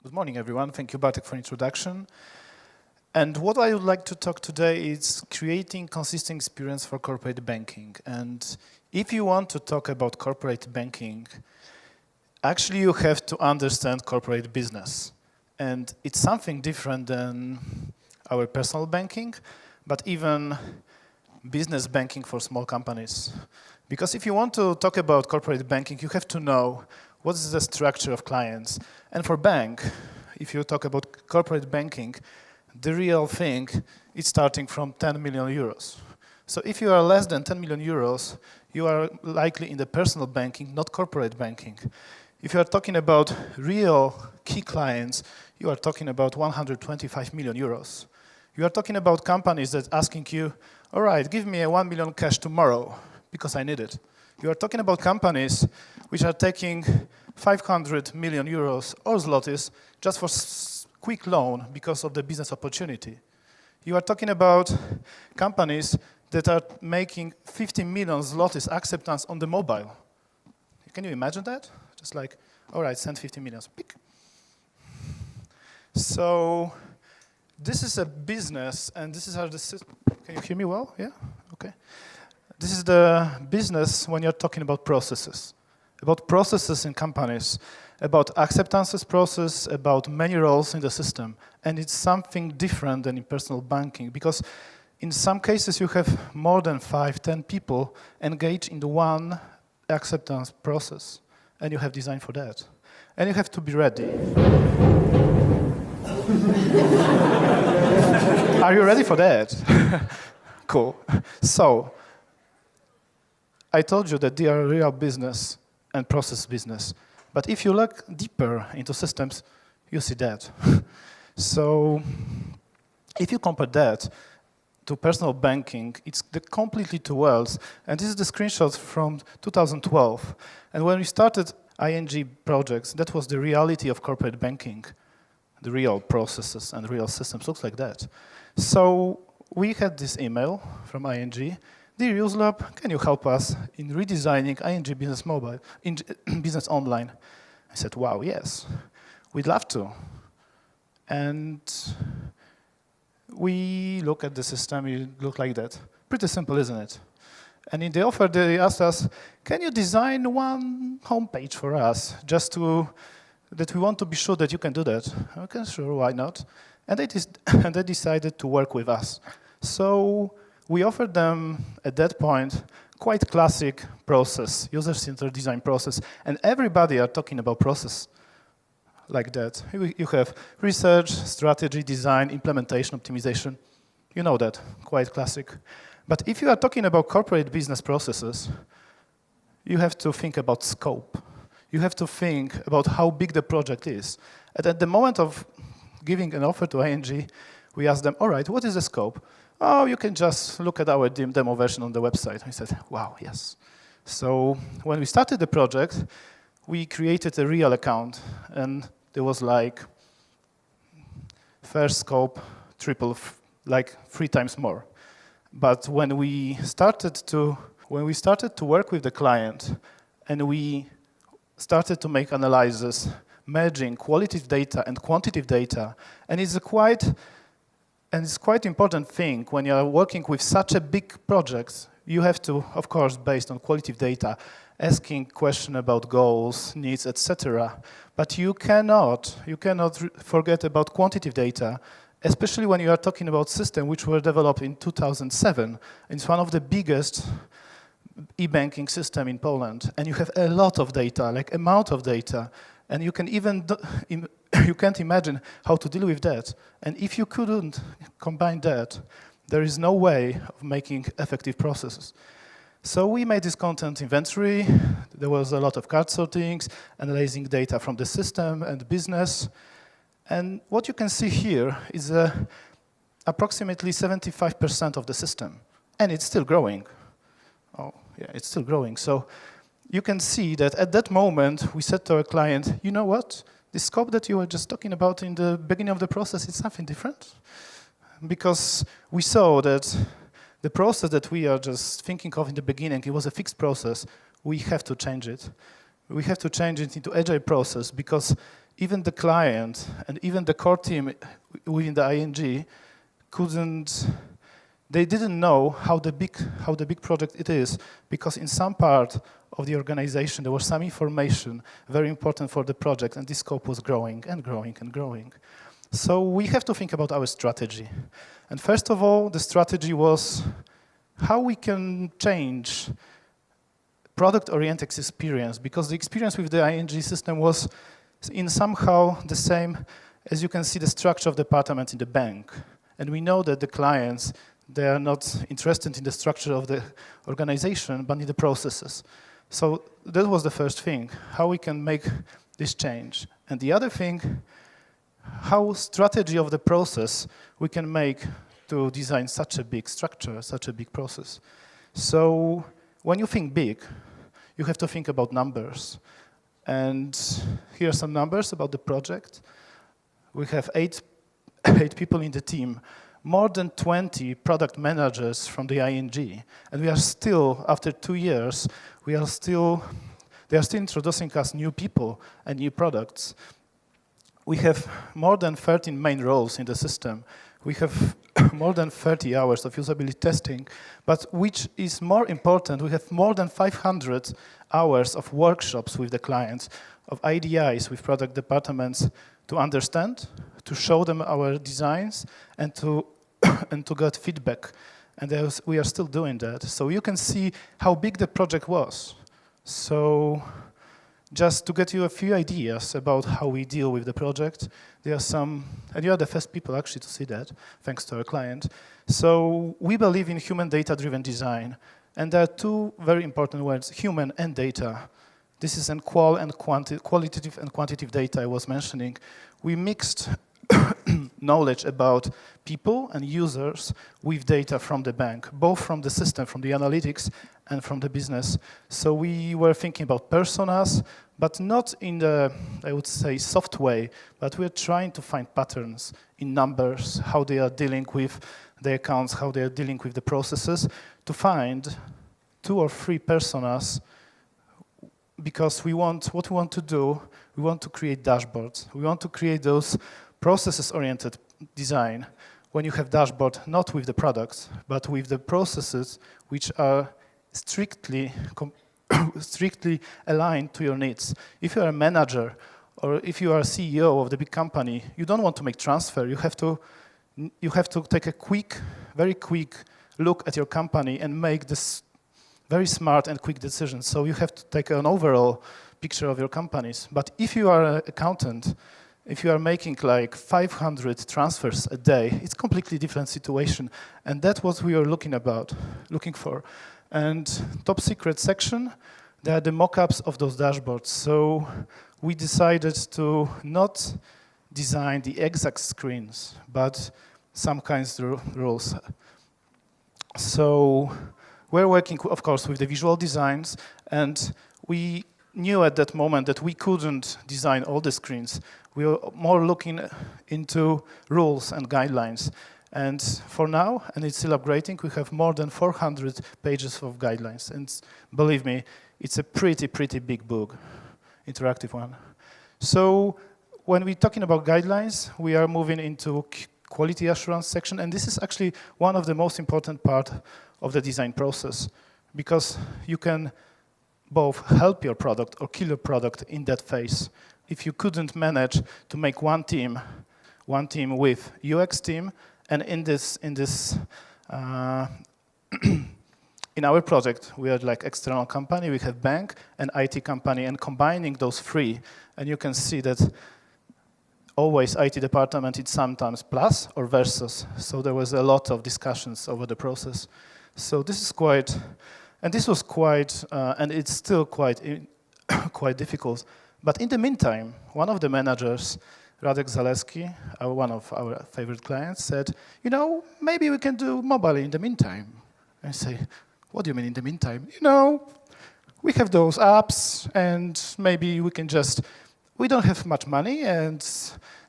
Good morning, everyone. Thank you, Bartek, for introduction. And what I would like to talk today is creating consistent experience for corporate banking. And if you want to talk about corporate banking, actually you have to understand corporate business. And it's something different than our personal banking, but even business banking for small companies. Because if you want to talk about corporate banking, you have to know what is the structure of clients. And for bank, if you talk about corporate banking, the real thing is starting from 10 million euros. So if you are less than 10 million euros, you are likely in the personal banking, not corporate banking. If you are talking about real key clients, you are talking about 125 million euros. You are talking about companies that asking you, all right, give me a 1 million cash tomorrow because I need it. You are talking about companies which are taking 500 million euros or zlotys just for quick loan because of the business opportunity. You are talking about companies that are making 50 million zlotys acceptance on the mobile. Can you imagine that? Just like, all right, send 50 million. Pick. So this is a business, and this is how the system. Can you hear me well? Yeah? Okay. This is the business when you're talking about processes in companies, about acceptances process, about many roles in the system. And it's something different than in personal banking, because in some cases you have more than 5, 10 people engaged in the one acceptance process, and you have design for that. And you have to be ready. Are you ready for that? Cool. So, I told you that they are real business and process business. But if you look deeper into systems, you see that. So if you compare that to personal banking, it's the completely two worlds. And this is the screenshot from 2012. And when we started ING projects, that was the reality of corporate banking. The real processes and real systems looks like that. So we had this email from ING. Dear UseLab, can you help us in redesigning ING BusinessMobile, in Business Online? I said, wow, yes, we'd love to. And we look at the system, it looked like that. Pretty simple, isn't it? And in the offer, they asked us, can you design one homepage for us, just that we want to be sure that you can do that? Okay, sure, why not? And they decided to work with us. So we offered them, at that point, quite classic process, user-centered design process. And everybody are talking about process like that. You have research, strategy, design, implementation, optimization. You know that, quite classic. But if you are talking about corporate business processes, you have to think about scope. You have to think about how big the project is. And at the moment of giving an offer to ING, we asked them, all right, what is the scope? Oh, you can just look at our demo version on the website. I said, wow, yes. So when we started the project, we created a real account, and there was like first scope, like 3 times more. But when we started to work with the client, and we started to make analysis, merging qualitative data and quantitative data, and it's quite important thing when you are working with such a big project. You have to, of course, based on qualitative data, asking question about goals, needs, etc. But you cannot forget about quantitative data, especially when you are talking about systems which were developed in 2007. It's one of the biggest e-banking system in Poland, and you have a lot of data, like amount of data, and you can you can't imagine how to deal with that. And if you couldn't combine that, there is no way of making effective processes. So we made this content inventory. There was a lot of card sortings, analyzing data from the system and business. And what you can see here is approximately 75% of the system. And it's still growing. Oh, yeah, it's still growing. So you can see that at that moment, we said to our client, you know what? The scope that you were just talking about in the beginning of the process is something different. Because we saw that the process that we are just thinking of in the beginning, it was a fixed process. We have to change it. we have to change it into agile process, because even the client and even the core team within the ING they didn't know how the big project it is, because in some part of the organization there was some information very important for the project, and this scope was growing and growing and growing. So we have to think about our strategy. And first of all, the strategy was how we can change product-oriented experience, because the experience with the ING system was in somehow the same as you can see the structure of department in the bank. And we know that the clients, they are not interested in the structure of the organization, but in the processes. So that was the first thing, how we can make this change. And the other thing, how strategy of the process we can make to design such a big structure, such a big process. So when you think big, you have to think about numbers. And here are some numbers about the project. We have eight people in the team, more than 20 product managers from the ING. And we are still, after 2 years, they are still introducing us new people and new products. We have more than 13 main roles in the system. We have more than 30 hours of usability testing, but which is more important, we have more than 500 hours of workshops with the clients, of IDIs with product departments to understand, to show them our designs, and to get feedback. And we are still doing that. So you can see how big the project was. So just to get you a few ideas about how we deal with the project, there are some, and you are the first people actually to see that, thanks to our client. So we believe in human data-driven design, and there are two very important words, human and data. This is in qualitative and quantitative data I was mentioning. We mixed knowledge about people and users with data from the bank, both from the system, from the analytics, and from the business. So we were thinking about personas, but not in the, I would say, soft way, but we're trying to find patterns in numbers, how they are dealing with the accounts, how they are dealing with the processes, to find 2 or 3 personas, because what we want to do, we want to create dashboards. We want to create those processes-oriented design when you have dashboard not with the products, but with the processes which are strictly aligned to your needs. If you are a manager or if you are a CEO of the big company, you don't want to make transfer. You have to take a very quick look at your company and make this very smart and quick decisions. So you have to take an overall picture of your companies. But if you are an accountant, if you are making like 500 transfers a day, it's a completely different situation. And that's what we are looking for. And top secret section, there are the mock-ups of those dashboards. So we decided to not design the exact screens, but some kinds of rules. So we're working, of course, with the visual designs, and we knew at that moment that we couldn't design all the screens. We were more looking into rules and guidelines. And for now, and it's still upgrading, we have more than 400 pages of guidelines. And believe me, it's a pretty big book, interactive one. So when we're talking about guidelines, we are moving into quality assurance section. And this is actually one of the most important part of the design process, because you can both help your product or kill your product in that phase. If you couldn't manage to make one team with UX team, and in our project, we are like external company, we have bank and IT company, and combining those 3, and you can see that always IT department is sometimes plus or versus. So there was a lot of discussions over the process. So this is quite, and this was quite, and it's still quite difficult. But in the meantime, one of the managers, Radek Zaleski, one of our favorite clients, said, maybe we can do mobile in the meantime. I say, what do you mean in the meantime? We have those apps, and maybe we don't have much money, and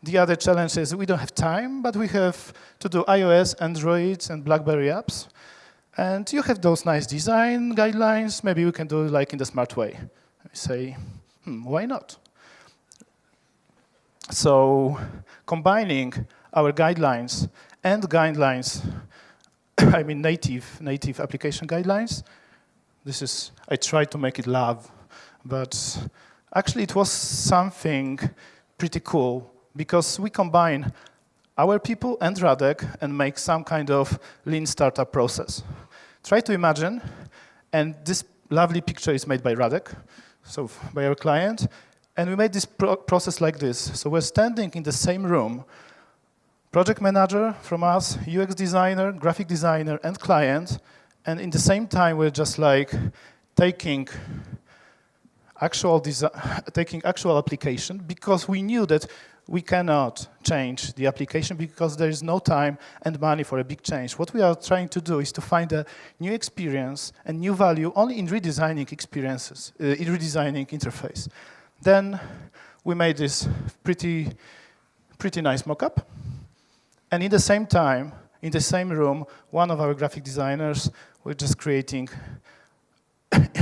the other challenge is we don't have time, but we have to do iOS, Android, and BlackBerry apps. And you have those nice design guidelines, maybe we can do it like in the smart way. I say, Why not? So combining our guidelines and guidelines, I mean native application guidelines, I tried to make it love, but actually it was something pretty cool because we combine our people and Radek and make some kind of lean startup process. Try to imagine, and this lovely picture is made by Radek, so by our client, and we made this process like this. So we're standing in the same room, project manager from us, UX designer, graphic designer, and client, and in the same time we're just like taking actual application because we knew that we cannot change the application because there is no time and money for a big change. What we are trying to do is to find a new experience and new value only in redesigning experiences, in redesigning interface. Then we made this pretty nice mock-up. And in the same time, in the same room, one of our graphic designers were just creating,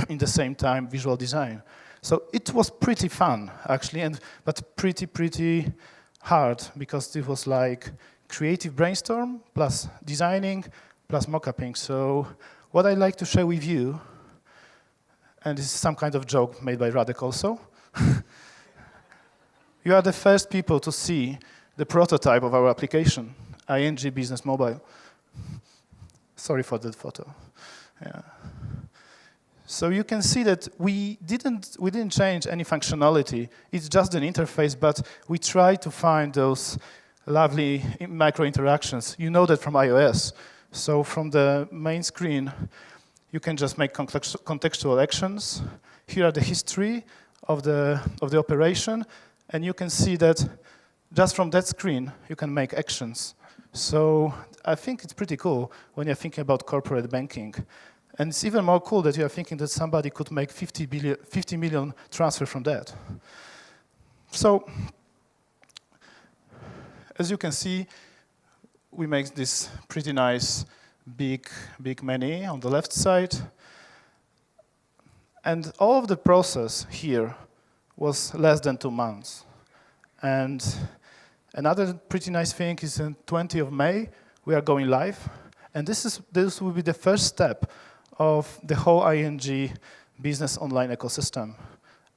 in the same time, visual design. So it was pretty fun, actually, but pretty hard because it was like creative brainstorm plus designing plus mock-upping. So what I'd like to share with you, and this is some kind of joke made by Radek also, you are the first people to see the prototype of our application, ING BusinessMobile. Sorry for that photo. Yeah. So you can see that we didn't change any functionality. It's just an interface, but we try to find those lovely micro interactions. You know that from iOS. So from the main screen, you can just make contextual actions. Here are the history of the operation, and you can see that just from that screen, you can make actions. So I think it's pretty cool when you're thinking about corporate banking. And it's even more cool that you are thinking that somebody could make 50 million transfer from that. So, as you can see, we make this pretty nice big menu on the left side. And all of the process here was less than 2 months. And another pretty nice thing is on 20th of May, we are going live. And this will be the first step of the whole ING business online ecosystem.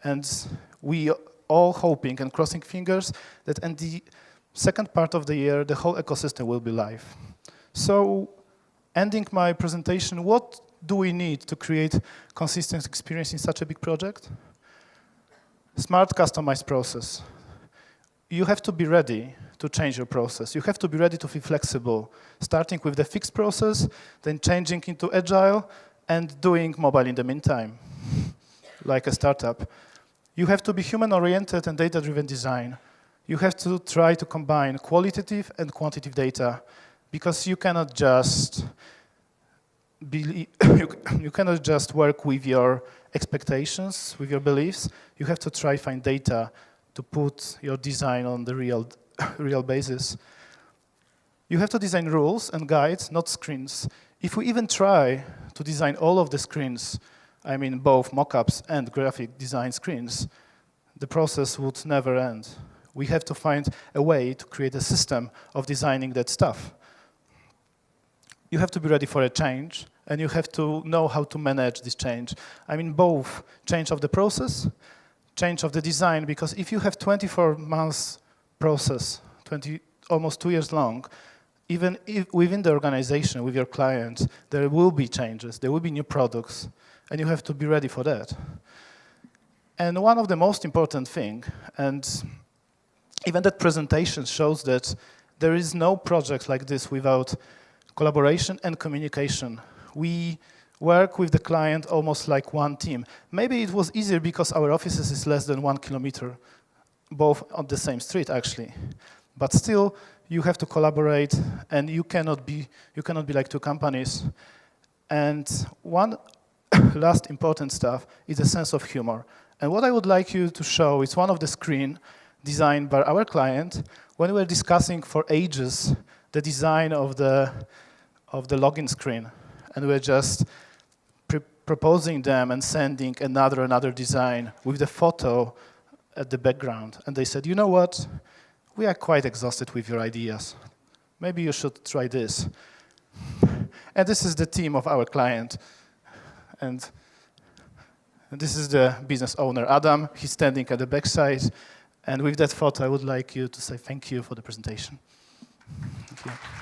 And we all hoping and crossing fingers that in the second part of the year, the whole ecosystem will be live. So, ending my presentation, what do we need to create consistent experience in such a big project? Smart, customized process. You have to be ready to change your process. You have to be ready to be flexible, starting with the fixed process, then changing into agile, and doing mobile in the meantime, like a startup. You have to be human-oriented and data-driven design. You have to try to combine qualitative and quantitative data, because you cannot just you cannot just work with your expectations, with your beliefs. You have to try find data to put your design on the real basis. You have to design rules and guides, not screens. If we even try to design all of the screens, I mean both mockups and graphic design screens, the process would never end. We have to find a way to create a system of designing that stuff. You have to be ready for a change, and you have to know how to manage this change. I mean both change of the process, change of the design, because if you have 24 months process, almost 2 years long, even if within the organization, with your clients, there will be changes, there will be new products, and you have to be ready for that. And one of the most important thing, and even that presentation shows that there is no project like this without collaboration and communication. We work with the client almost like one team. Maybe it was easier because our offices is less than 1 kilometer, both on the same street actually. But still, you have to collaborate, and you cannot be like two companies. And one last important stuff is a sense of humor. And what I would like you to show is one of the screen designed by our client when we were discussing for ages the design of the login screen, and we were just proposing them and sending another design with the photo at the background. And they said, you know what? We are quite exhausted with your ideas. Maybe you should try this. And this is the team of our client. And this is the business owner, Adam. He's standing at the backside. And with that thought, I would like you to say thank you for the presentation. Thank you.